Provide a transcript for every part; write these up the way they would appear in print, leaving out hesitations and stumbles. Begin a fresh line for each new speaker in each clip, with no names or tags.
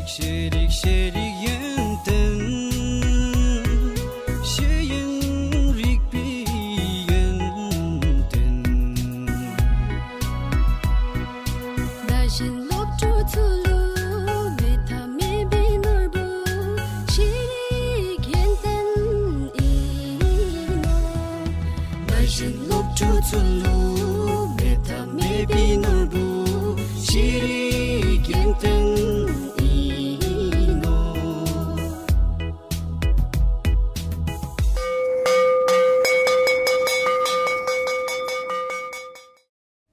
Şerik şerik yenten Şeyin rikbi yenten
Dajin lop tutulu Meta mebi norbu Şerik yenten ino Dajin lop tutulu Meta mebi norbu Şerik yenten ino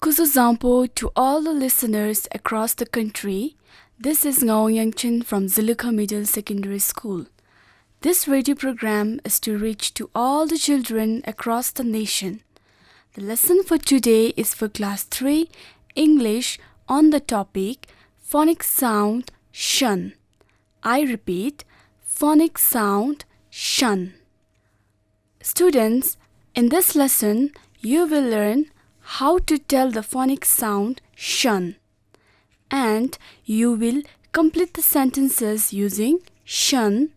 Kuzuzampo to all the listeners across the country. This is Ngao Yangchen from Zilukha Middle Secondary School. This radio program is to reach to all the children across the nation. The lesson for today is for Class 3 English on the topic phonic sound shun. I repeat, phonic sound shun. Students, in this lesson, you will learn how to tell the phonic sound shun, and you will complete the sentences using shun,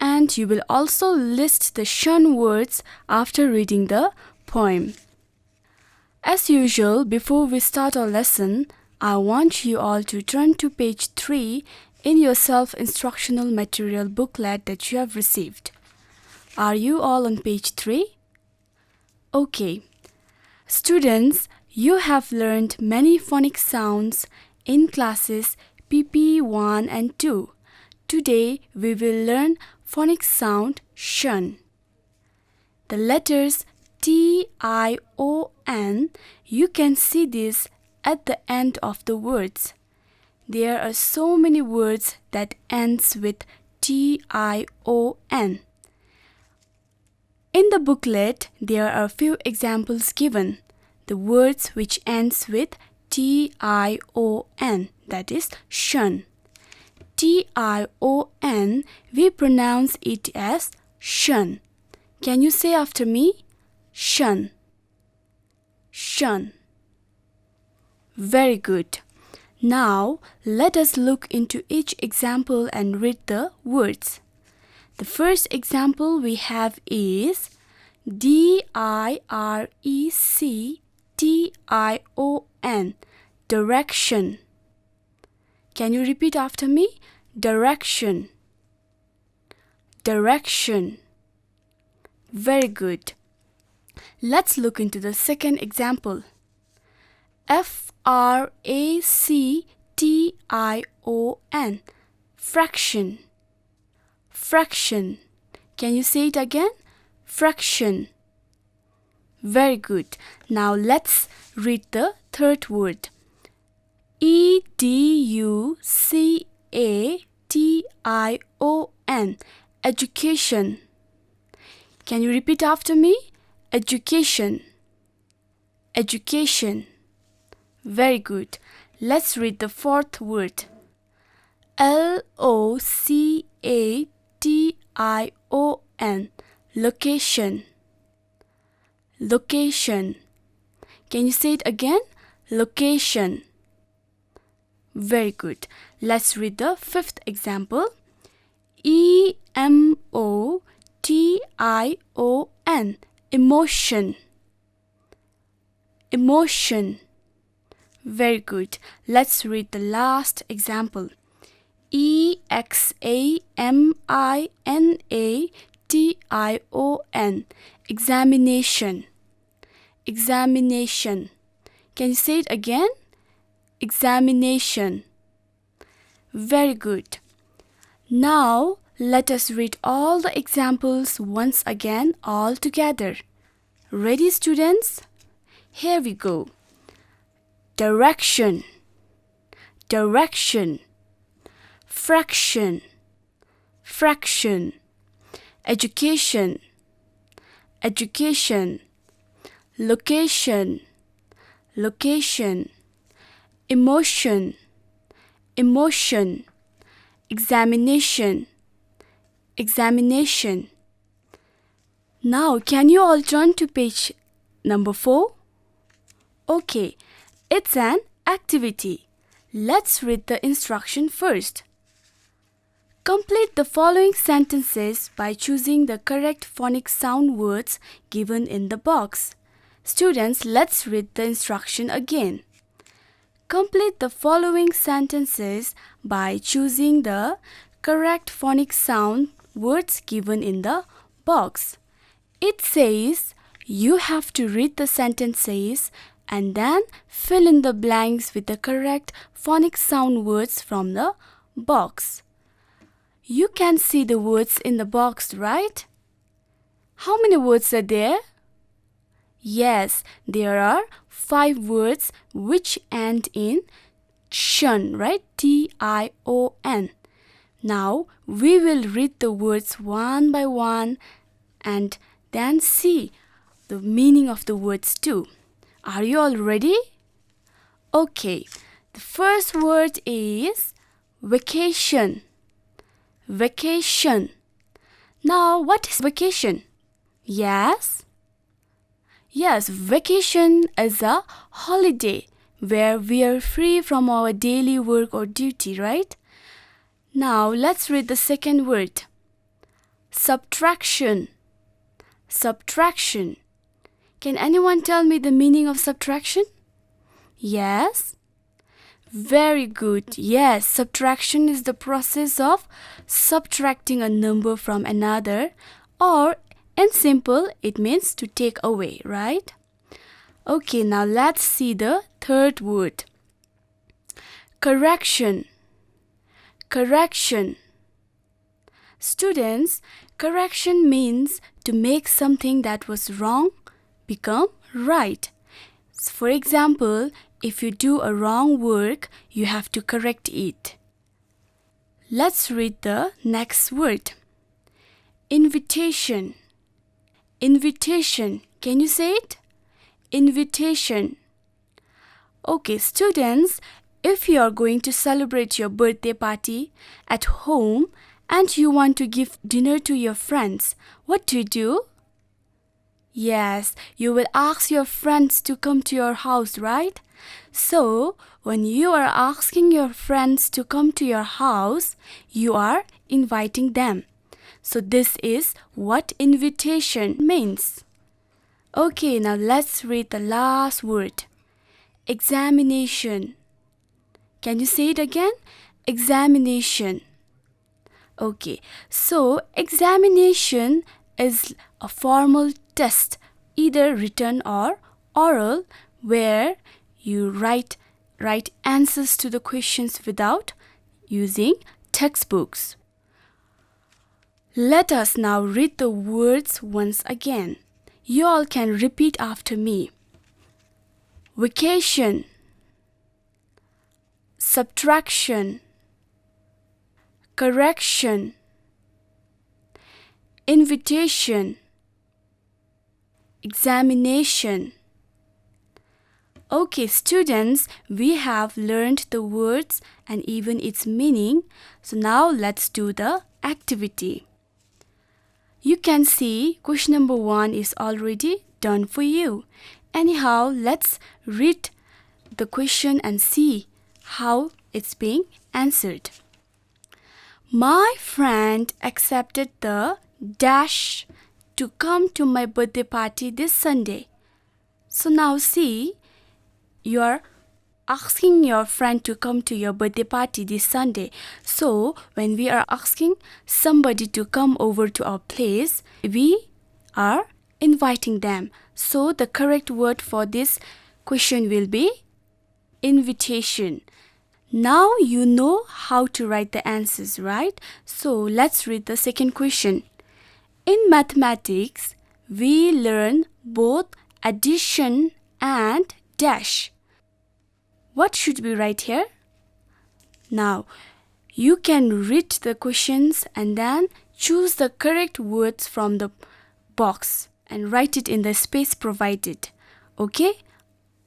and you will also list the shun words after reading the poem. As usual, before we start our lesson, I want you all to turn to page 3 in your self-instructional material booklet that you have received. Are you all on page 3? Okay. Students, you have learned many phonic sounds in classes PP1 and 2. Today, we will learn phonic sound shun. The letters T-I-O-N, you can see this at the end of the words. There are so many words that ends with T-I-O-N. In the booklet, there are a few examples given. The words which ends with T-I-O-N, that is shun. T-I-O-N, we pronounce it as shun. Can you say after me? Shun. Shun. Very good. Now, let us look into each example and read the words. The first example we have is D-I-R-E-C-T-I-O-N, direction. Can you repeat after me? Direction. Direction. Very good. Let's look into the second example. F-R-A-C-T-I-O-N, fraction. Fraction. Can you say it again? Fraction. Very good. Now let's read the third word. E-D-U-C-A-T-I-O-N, education. Can you repeat after me? Education. Education. Very good. Let's read the fourth word. L-O-C-A-T-I-O-N, location. Location. Can you say it again? Location. Very good. Let's read the fifth example. E-M-O-T-I-O-N, emotion. Emotion. Very good. Let's read the last example. E-X-A-M-I-N-A-T-I-O-N, examination. Examination. Can you say it again? Examination. Very good. Now, let us read all the examples once again all together. Ready, students? Here we go. Direction. Direction. Fraction. Fraction. Education. Education. Location. Location. Emotion. Emotion. Examination. Examination. Now, can you all turn to page number 4? Okay, it's an activity. Let's read the instruction first. Complete the following sentences by choosing the correct phonic sound words given in the box. Students, let's read the instruction again. Complete the following sentences by choosing the correct phonic sound words given in the box. It says you have to read the sentences and then fill in the blanks with the correct phonic sound words from the box. You can see the words in the box, right? How many words are there? Yes, there are 5 words which end in tion, right? T-I-O-N. Now, we will read the words one by one and then see the meaning of the words too. Are you all ready? Okay, the first word is vacation. Vacation. Now, what is vacation? Yes? Yes, vacation is a holiday where we are free from our daily work or duty, right? Now, let's read the second word. Subtraction. Subtraction. Can anyone tell me the meaning of subtraction? Yes? Very good. Yes, subtraction is the process of subtracting a number from another, or in simple, it means to take away, right? Okay, now let's see the third word. Correction. Correction. Students, correction means to make something that was wrong become right. For example, if you do a wrong work, you have to correct it. Let's read the next word. Invitation. Invitation. Can you say it? Invitation. Okay, students, if you are going to celebrate your birthday party at home and you want to give dinner to your friends, what do? Yes, you will ask your friends to come to your house, right? So, when you are asking your friends to come to your house, you are inviting them. So, this is what invitation means. Okay, now let's read the last word. Examination. Can you say it again? Examination. Okay, so examination is a formal test, either written or oral, where you write answers to the questions without using textbooks. Let us now read the words once again. You all can repeat after me. Vacation. Subtraction. Correction. Invitation. Examination. Okay, students, we have learned the words and even its meaning. So now let's do the activity. You can see question number 1 is already done for you. Anyhow, let's read the question and see how it's being answered. My friend accepted the dash to come to my birthday party this Sunday. So now see, you are asking your friend to come to your birthday party this Sunday. So when we are asking somebody to come over to our place, we are inviting them. So the correct word for this question will be invitation. Now you know how to write the answers, right? So let's read the second question. In mathematics, we learn both addition and dash. What should we write here? Now, you can read the questions and then choose the correct words from the box and write it in the space provided. Okay?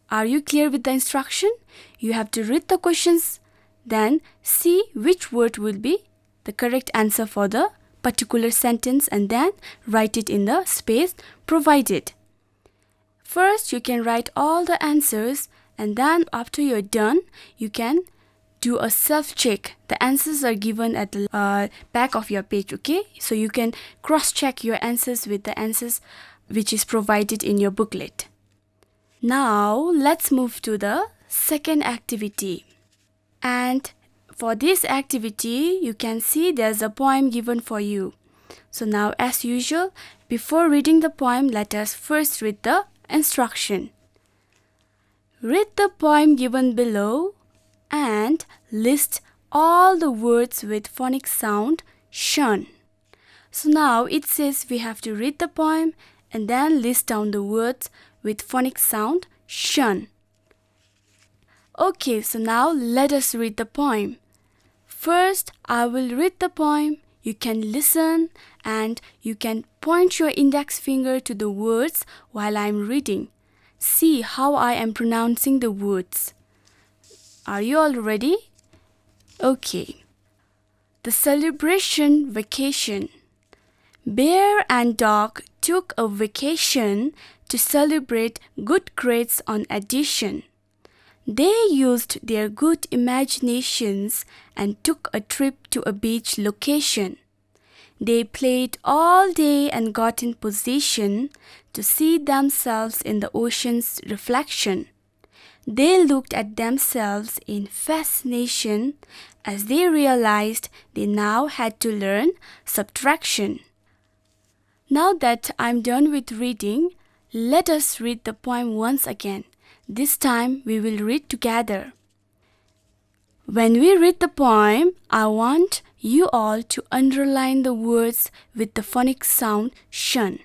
Are you clear with the instruction? You have to read the questions, then see which word will be the correct answer for the particular sentence and then write it in the space provided. First, you can write all the answers and then after you're done, you can do a self-check. The answers are given at the back of your page, okay? So you can cross-check your answers with the answers which is provided in your booklet. Now let's move to the second activity. And for this activity, you can see there's a poem given for you. So now, as usual, before reading the poem, let us first read the instruction. Read the poem given below and list all the words with phonic sound shun. So now it says we have to read the poem and then list down the words with phonic sound shun. Okay, so now let us read the poem. First, I will read the poem. You can listen and you can point your index finger to the words while I am reading. See how I am pronouncing the words. Are you all ready? Okay. The celebration vacation. Bear and dog took a vacation to celebrate good grades on addition. They used their good imaginations and took a trip to a beach location. They played all day and got in position to see themselves in the ocean's reflection. They looked at themselves in fascination as they realized they now had to learn subtraction. Now that I'm done with reading, let us read the poem once again. This time we will read together. When we read the poem, I want you all to underline the words with the phonic sound shun.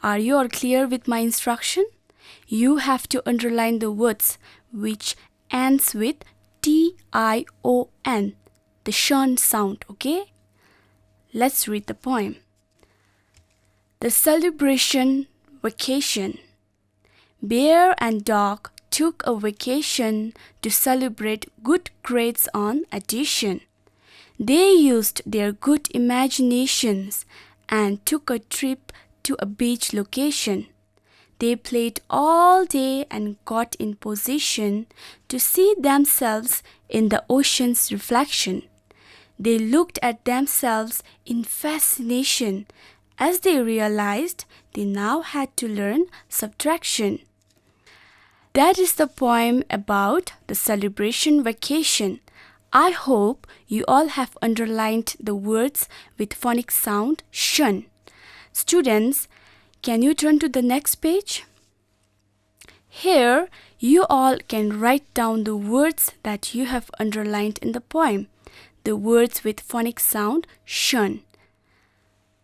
Are you all clear with my instruction? You have to underline the words which ends with T-I-O-N, the shun sound, okay? Let's read the poem. The celebration vacation. Bear and dog took a vacation to celebrate good grades on addition. They used their good imaginations and took a trip to a beach location. They played all day and got in position to see themselves in the ocean's reflection. They looked at themselves in fascination as they realized they now had to learn subtraction. That is the poem about the celebration vacation. I hope you all have underlined the words with phonic sound shun. Students, can you turn to the next page? Here, you all can write down the words that you have underlined in the poem, the words with phonic sound shun.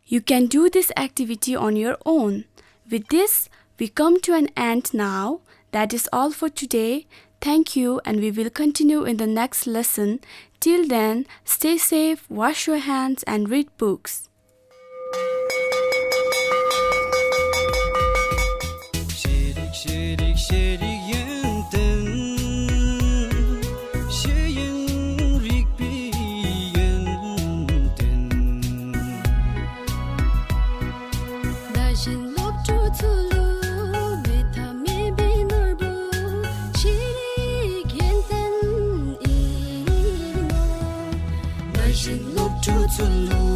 You can do this activity on your own. With this, we come to an end now. That is all for today. Thank you, and we will continue in the next lesson. Till then, stay safe, wash your hands, and read books.
Şerik şerik yenten Şeyin rikbi yenten
Dajin lop tu tulu meta me binurbu Shirik yenten ino Dajin lop tu tulu